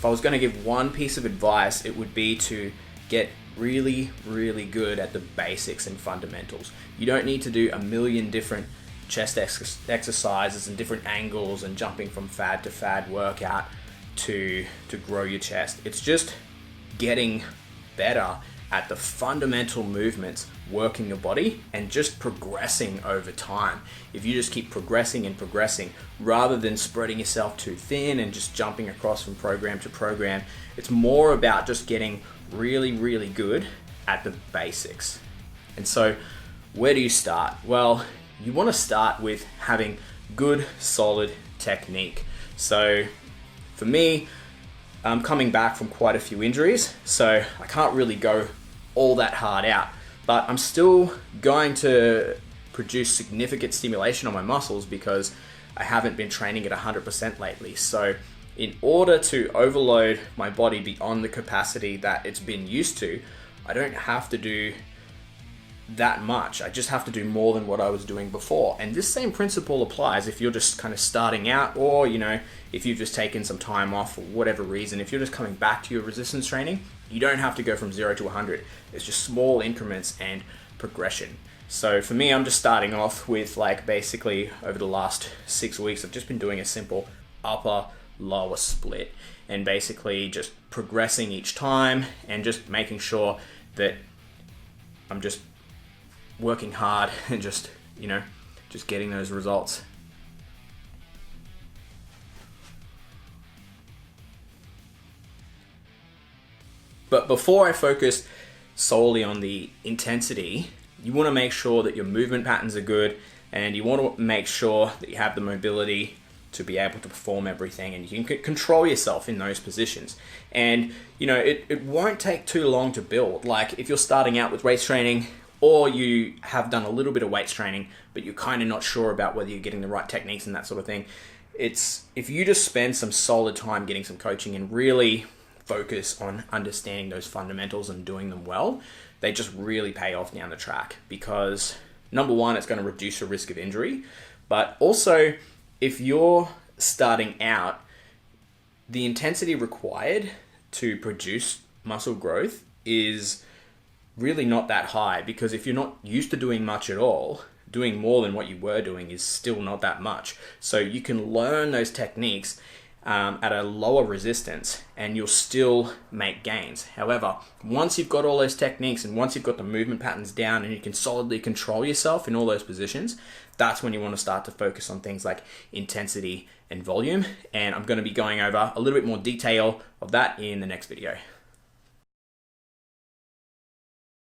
I was going to give one piece of advice, it would be to get really, really good at the basics and fundamentals. You don't need to do a million different chest exercises and different angles and jumping from fad to fad workout to grow your chest. It's just getting better at the fundamental movements, working your body and just progressing over time. If you just keep progressing and progressing rather than spreading yourself too thin and just jumping across from program to program, it's more about just getting really, really good at the basics. And so where do you start? Well, you want to start with having good, solid technique. So for me, I'm coming back from quite a few injuries, so I can't really go all that hard out, but I'm still going to produce significant stimulation on my muscles because I haven't been training at 100% lately. So in order to overload my body beyond the capacity that it's been used to, I don't have to do that much. I just have to do more than what I was doing before. And this same principle applies if you're just kind of starting out, or if you've just taken some time off for whatever reason. If you're just coming back to your resistance training, you don't have to go from 0 to 100. It's just small increments and progression. So for me, I'm just starting off with basically over the last 6 weeks, I've just been doing a simple upper lower split and basically just progressing each time and just making sure that I'm just working hard and just getting those results. But before I focus solely on the intensity, you want to make sure that your movement patterns are good and you want to make sure that you have the mobility to be able to perform everything and you can control yourself in those positions. And it won't take too long to build. Like if you're starting out with weights training, or you have done a little bit of weights training, but you're kind of not sure about whether you're getting the right techniques and that sort of thing. If you just spend some solid time getting some coaching and really focus on understanding those fundamentals and doing them well, they just really pay off down the track because number one, it's going to reduce your risk of injury. But also, if you're starting out, the intensity required to produce muscle growth is really not that high, because if you're not used to doing much at all, doing more than what you were doing is still not that much. So you can learn those techniques at a lower resistance and you'll still make gains. However, once you've got all those techniques and once you've got the movement patterns down and you can solidly control yourself in all those positions, that's when you want to start to focus on things like intensity and volume. And I'm going to be going over a little bit more detail of that in the next video.